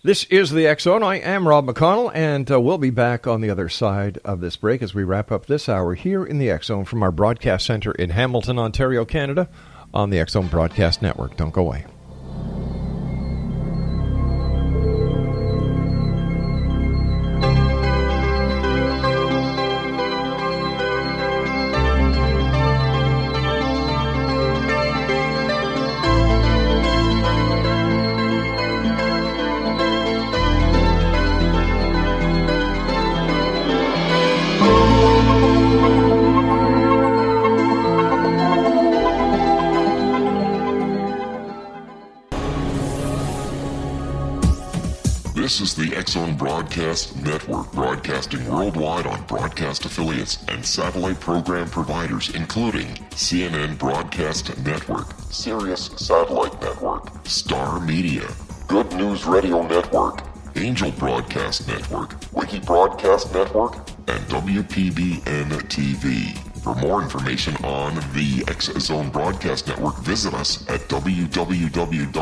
E: This is the X Zone. I am Rob McConnell, and we'll be back on the other side of this break as we wrap up this hour here in the X Zone from our broadcast center in Hamilton, Ontario, Canada, on the X Zone Broadcast Network. Don't go away.
A: This is the X Zone Broadcast Network, broadcasting worldwide on broadcast affiliates and satellite program providers, including CNN Broadcast Network, Sirius Satellite Network, Star Media, Good News Radio Network, Angel Broadcast Network, Wiki Broadcast Network, and WPBN TV. For more information on the X Zone Broadcast Network, visit us at www.xzbn.net.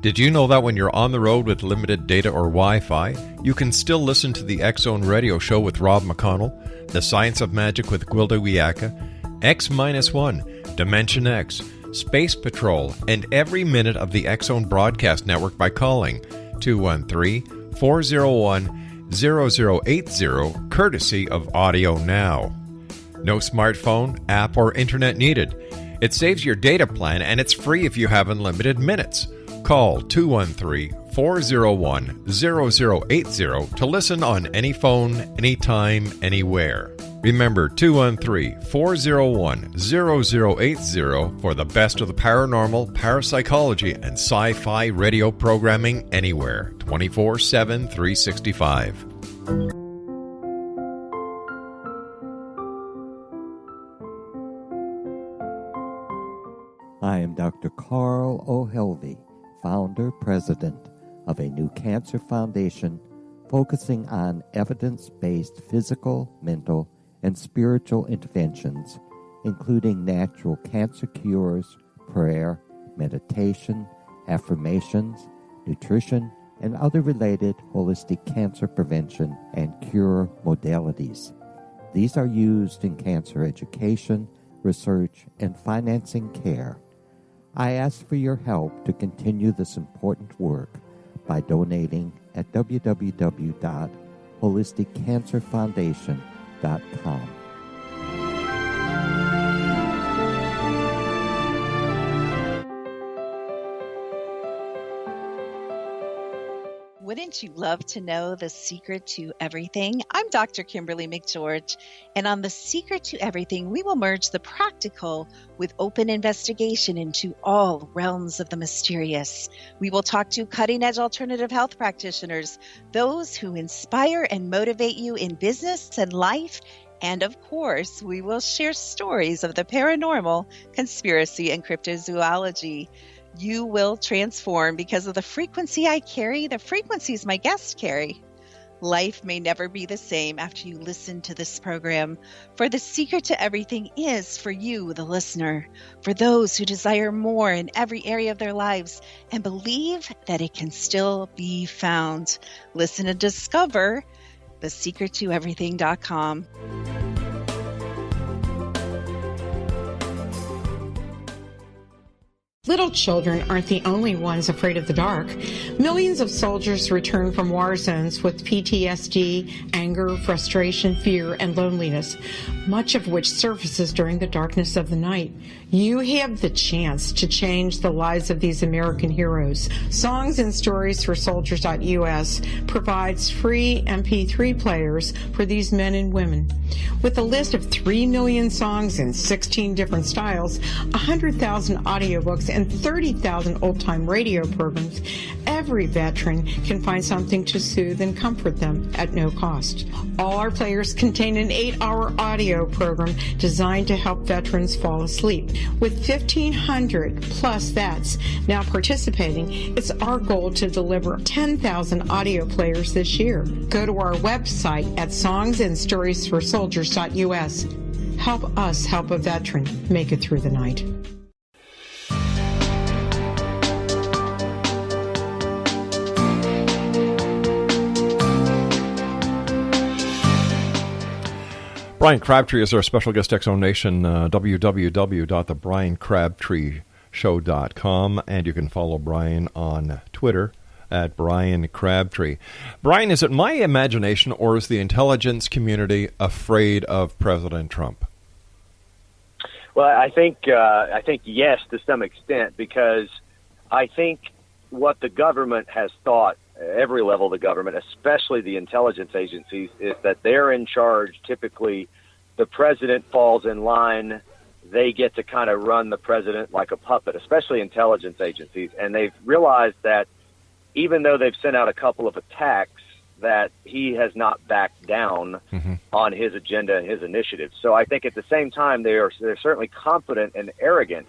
E: Did you know that when you're on the road with limited data or Wi-Fi, you can still listen to the X Zone Radio Show with Rob McConnell, The Science of Magic with Gwilda Wiyaka, X-1, Dimension X, Space Patrol, and every minute of the X Zone Broadcast Network by calling 213-401-0080, courtesy of Audio Now. No smartphone, app, or internet needed. It saves your data plan, and it's free if you have unlimited minutes. Call 213-401-0080 to listen on any phone, anytime, anywhere. Remember 213-401-0080 for the best of the paranormal, parapsychology, and sci-fi radio programming anywhere, 24/7, 365.
J: I am Dr. Carl O'Helvey, founder, president of a new cancer foundation focusing on evidence-based physical, mental, and spiritual interventions, including natural cancer cures, prayer, meditation, affirmations, nutrition, and other related holistic cancer prevention and cure modalities. These are used in cancer education, research, and financing care. I ask for your help to continue this important work by donating at www.holisticcancerfoundation.com.
K: Wouldn't you love to know the secret to everything? I'm Dr. Kimberly McGeorge, and on The Secret to Everything, we will merge the practical with open investigation into all realms of the mysterious. We will talk to cutting-edge alternative health practitioners, those who inspire and motivate you in business and life, and of course, we will share stories of the paranormal, conspiracy, and cryptozoology. You will transform because of the frequency I carry, the frequencies my guests carry. Life may never be the same after you listen to this program, for the secret to everything is for you, the listener, for those who desire more in every area of their lives and believe that it can still be found. Listen and discover thesecrettoeverything.com.
L: Little children aren't the only ones afraid of the dark. Millions of soldiers return from war zones with PTSD, anger, frustration, fear, and loneliness, much of which surfaces during the darkness of the night. You have the chance to change the lives of these American heroes. Songs and Stories for Soldiers.us provides free MP3 players for these men and women. With a list of 3 million songs in 16 different styles, 100,000 audiobooks, and 30,000 old-time radio programs, every veteran can find something to soothe and comfort them at no cost. All our players contain an 8-hour audio program designed to help veterans fall asleep. With 1,500 plus vets now participating, it's our goal to deliver 10,000 audio players this year. Go to our website at songsandstoriesforsoldiers.us. Help us help a veteran make it through the night.
E: Bryan Crabtree is our special guest Exonation, www.thebryancrabtreeshow.com, and you can follow Bryan on Twitter at Bryan Crabtree. Bryan, is it my imagination or is the intelligence community afraid of President Trump?
F: Well, I think yes, to some extent, because I think what the government has thought, every level of the government, especially the intelligence agencies, is that they're in charge. Typically, the president falls in line. They get to kind of run the president like a puppet, especially intelligence agencies. And they've realized that even though they've sent out a couple of attacks, that he has not backed down on his agenda and his initiatives. So I think at the same time, they're certainly confident and arrogant,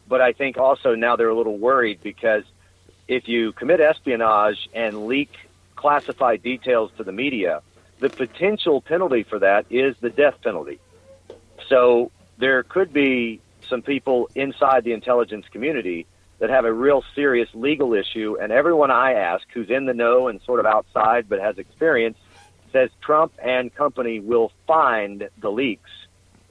F: but I think also now they're a little worried because if you commit espionage and leak classified details to the media, the potential penalty for that is the death penalty. So there could be some people inside the intelligence community that have a real serious legal issue, and everyone I ask who's in the know and sort of outside but has experience says Trump and company will find the leaks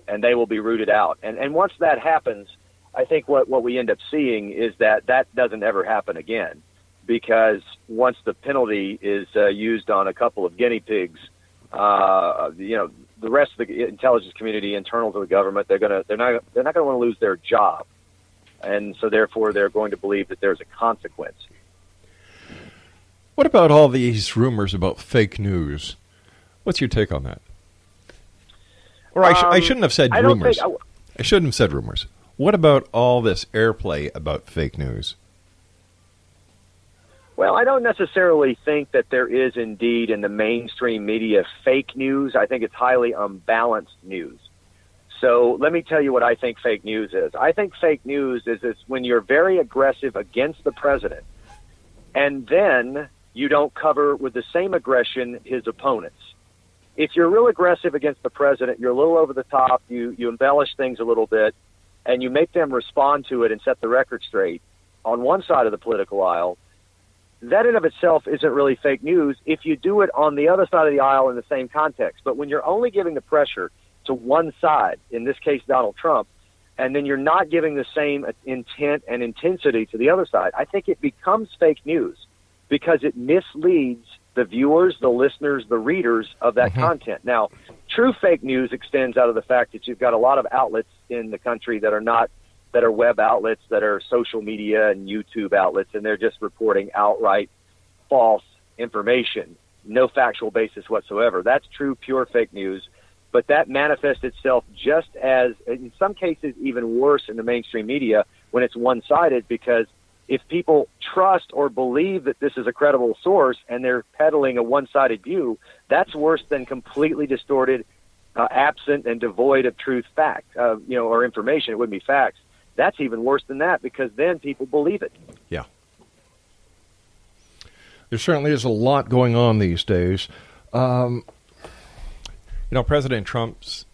F: and they will be rooted out. And once that happens, I think what we end up seeing is that doesn't ever happen again, because once the penalty is used on a couple of guinea pigs, the rest of the intelligence community internal to the government, they're not going to want to lose their job, and so therefore they're going to believe that there's a consequence.
E: What about all these rumors about fake news? What's your take on that? Or I shouldn't have said rumors.
F: I
E: shouldn't have said rumors. What about all this airplay about fake news?
F: Well, I don't necessarily think that there is indeed in the mainstream media fake news. I think it's highly unbalanced news. So let me tell you what I think fake news is. I think fake news is when you're very aggressive against the president, and then you don't cover with the same aggression his opponents. If you're real aggressive against the president, you're a little over the top, you embellish things a little bit, and you make them respond to it and set the record straight on one side of the political aisle, that in of itself isn't really fake news if you do it on the other side of the aisle in the same context. But when you're only giving the pressure to one side, in this case Donald Trump, and then you're not giving the same intent and intensity to the other side, I think it becomes fake news because it misleads the viewers, the listeners, the readers of that content. Now, true fake news extends out of the fact that you've got a lot of outlets in the country that are web outlets, that are social media and YouTube outlets, and they're just reporting outright false information, no factual basis whatsoever. That's true, pure fake news. But that manifests itself just as, in some cases, even worse in the mainstream media when it's one-sided, because if people trust or believe that this is a credible source and they're peddling a one-sided view, that's worse than completely distorted, absent and devoid of truth fact, or information. It wouldn't be facts. That's even worse than that because then people believe it.
E: Yeah. There certainly is a lot going on these days. President Trump's,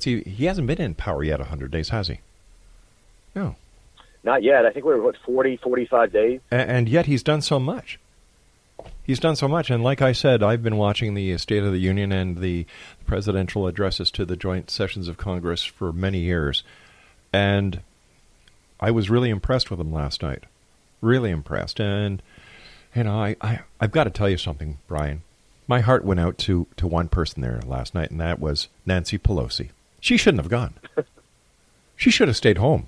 E: he hasn't been in power yet 100 days, has he? No.
F: Not yet. I think we're, 40, 45 days?
E: And yet he's done so much. He's done so much. And like I said, I've been watching the State of the Union and the presidential addresses to the joint sessions of Congress for many years. And I was really impressed with him last night. Really impressed. And, I've got to tell you something, Brian. My heart went out to one person there last night, and that was Nancy Pelosi. She shouldn't have gone. She should have stayed home.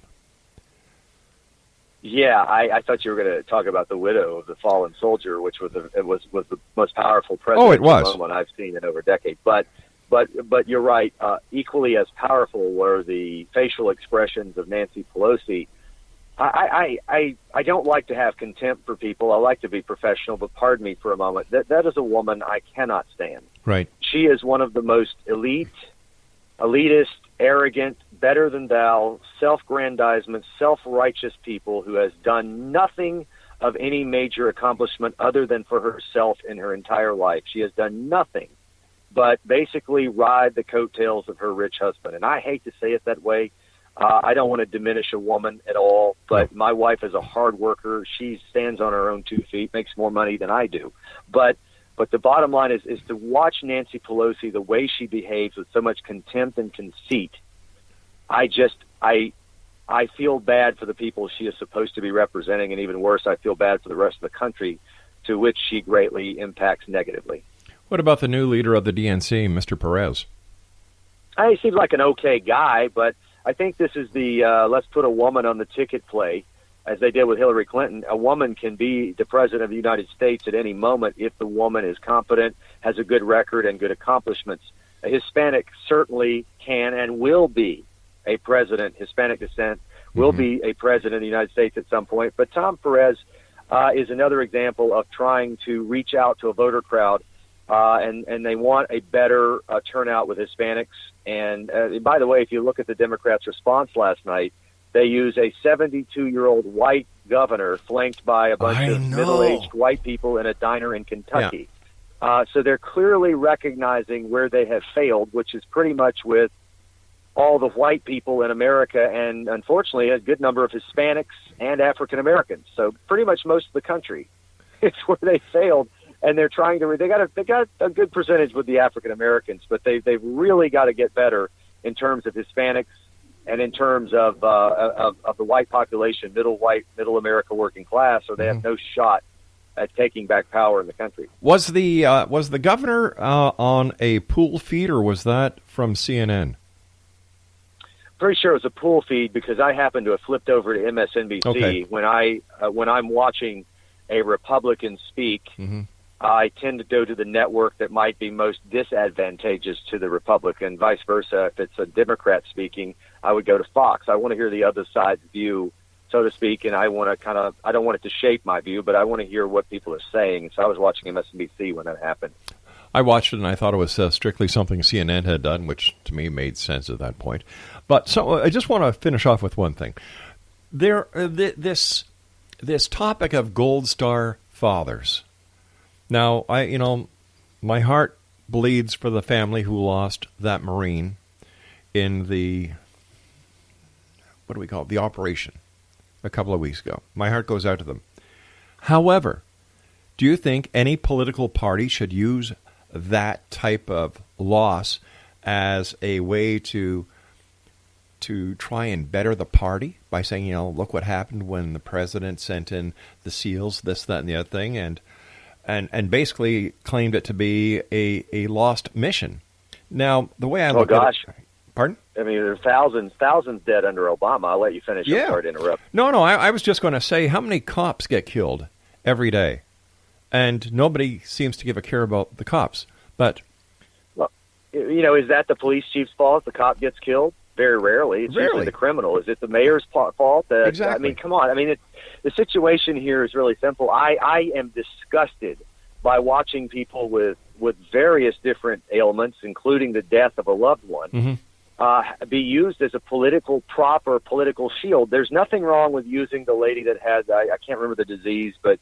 F: Yeah, I thought you were going to talk about the widow of the fallen soldier, which was the most powerful presidential moment I've seen in over a decade. But you're right. Equally as powerful were the facial expressions of Nancy Pelosi. I don't like to have contempt for people. I like to be professional, but pardon me for a moment. That is a woman I cannot stand.
E: Right.
F: She is one of the most elitist, arrogant, better than thou, self-grandizement, self-righteous people who has done nothing of any major accomplishment other than for herself in her entire life. She has done nothing but basically ride the coattails of her rich husband. And I hate to say it that way. I don't want to diminish a woman at all, but my wife is a hard worker. She stands on her own 2 feet, makes more money than I do. But the bottom line is to watch Nancy Pelosi, the way she behaves with so much contempt and conceit. I feel bad for the people she is supposed to be representing, and even worse, I feel bad for the rest of the country, to which she greatly impacts negatively.
E: What about the new leader of the DNC, Mr. Perez?
F: He seems like an okay guy, but I think this is the let's put a woman on the ticket play, as they did with Hillary Clinton. A woman can be the president of the United States at any moment if the woman is competent, has a good record, and good accomplishments. A Hispanic certainly can and will be a president. Hispanic descent will be a president of the United States at some point. But Tom Perez is another example of trying to reach out to a voter crowd, and they want a better turnout with Hispanics. And by the way, if you look at the Democrats' response last night, they use a 72-year-old white governor flanked by a bunch of middle-aged white people in a diner in Kentucky. Yeah. So they're clearly recognizing where they have failed, which is pretty much with all the white people in America, and unfortunately a good number of Hispanics and African Americans. So pretty much most of the country, it's where they failed. And they're trying to. They got a good percentage with the African Americans, but they've really got to get better in terms of Hispanics and in terms of the white population, middle America working class, or they have no shot at taking back power in the country.
E: Was the governor on a pool feed, or was that from CNN?
F: Pretty sure it was a pool feed because I happened to have flipped over to MSNBC when I'm watching a Republican speak. I tend to go to the network that might be most disadvantageous to the Republican. Vice versa, if it's a Democrat speaking, I would go to Fox. I want to hear the other side's view, so to speak, and I want to I don't want it to shape my view, but I want to hear what people are saying. So I was watching MSNBC when that happened.
E: I watched it and I thought it was strictly something CNN had done, which to me made sense at that point. But so I just want to finish off with one thing. This topic of Gold Star fathers. Now, my heart bleeds for the family who lost that Marine in the, what do we call it, the operation a couple of weeks ago. My heart goes out to them. However, do you think any political party should use that type of loss as a way to try and better the party by saying, look what happened when the president sent in the SEALs, this, that, and the other thing, and basically claimed it to be a lost mission? Now, the way I look at it... Pardon?
F: I mean, there are thousands dead under Obama. I'll let you finish.
E: Yeah.
F: I'm sorry to interrupt.
E: No, I was just going to say, how many cops get killed every day? And nobody seems to give a care about the cops. But,
F: well, is that the police chief's fault if the cop gets killed? Very rarely. It's usually the criminal. Is it the mayor's fault?
E: Exactly.
F: I mean, come on. I mean, the situation here is really simple. I am disgusted by watching people with various different ailments, including the death of a loved one, be used as a political prop or political shield. There's nothing wrong with using the lady that had, I can't remember the disease, but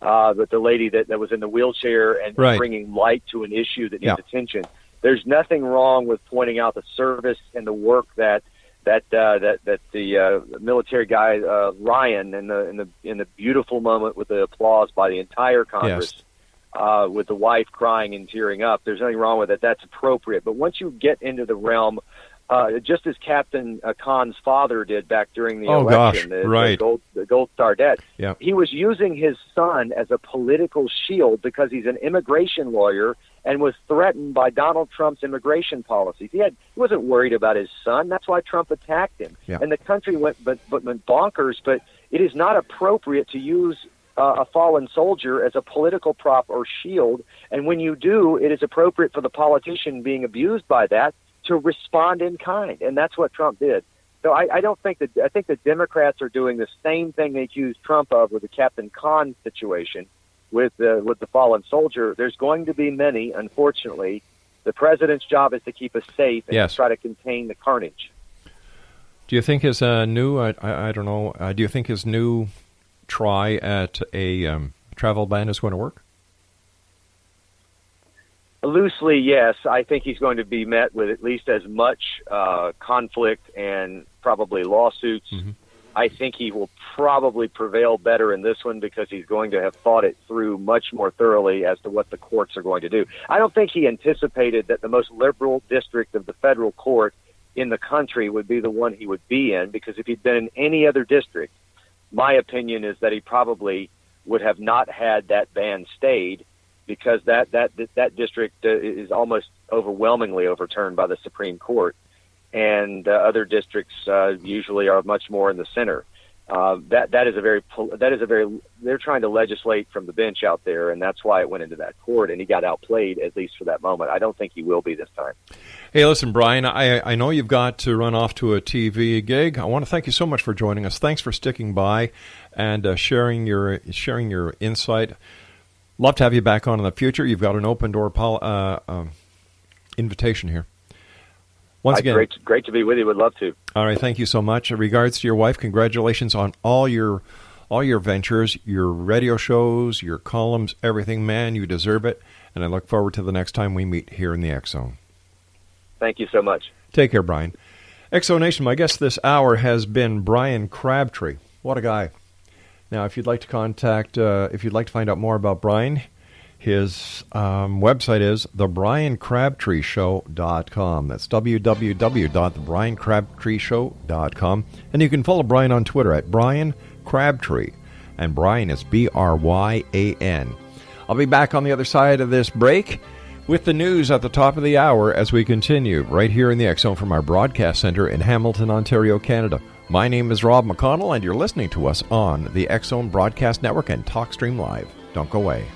F: the lady that was in the wheelchair and bringing light to an issue that needs attention. There's nothing wrong with pointing out the service and the work that the military guy Ryan in the beautiful moment with the applause by the entire Congress, with the wife crying and tearing up. There's nothing wrong with it. That's appropriate. But once you get into the realm, just as Captain Khan's father did back during the election, the Gold Star debt, he was using his son as a political shield because he's an immigration lawyer and was threatened by Donald Trump's immigration policies. He wasn't worried about his son. That's why Trump attacked him. And the country went bonkers. But it is not appropriate to use a fallen soldier as a political prop or shield. And when you do, it is appropriate for the politician being abused by that to respond in kind. And that's what Trump did. So I don't think that, I think the Democrats are doing the same thing they accused Trump of with the Captain Khan situation with the fallen soldier. There's going to be many, unfortunately. The president's job is to keep us safe and to try to contain the carnage.
E: Do you think his new, I don't know, do you think his new try at a travel ban is going to work?
F: Loosely, yes. I think he's going to be met with at least as much conflict and probably lawsuits. I think he will probably prevail better in this one because he's going to have thought it through much more thoroughly as to what the courts are going to do. I don't think he anticipated that the most liberal district of the federal court in the country would be the one he would be in, because if he'd been in any other district, my opinion is that he probably would have not had that ban stayed, because that district is almost overwhelmingly overturned by the Supreme Court, and other districts usually are much more in the center. That is a very they're trying to legislate from the bench out there, and that's why it went into that court, and he got outplayed, at least for that moment. I don't think he will be this time.
E: Hey, listen, Brian, I know you've got to run off to a TV gig. I want to thank you so much for joining us. Thanks for sticking by and sharing your insight. Love to have you back on in the future. You've got an open door invitation here. Once again,
F: great to be with you. Would love to.
E: All right, thank you so much. Regards to your wife. Congratulations on all your ventures, your radio shows, your columns, everything. Man, you deserve it. And I look forward to the next time we meet here in the X Zone.
F: Thank you so much.
E: Take care, Brian. X Zone Nation, my guest this hour has been Bryan Crabtree. What a guy. Now, if you'd like to find out more about Bryan, his website is thebryancrabtreeshow.com. That's www.thebryancrabtreeshow.com. And you can follow Bryan on Twitter at Bryan Crabtree. And Bryan is Bryan. I'll be back on the other side of this break with the news at the top of the hour as we continue right here in the X Zone from our broadcast center in Hamilton, Ontario, Canada. My name is Rob McConnell, and you're listening to us on the X Zone Broadcast Network and TalkStream Live. Don't go away.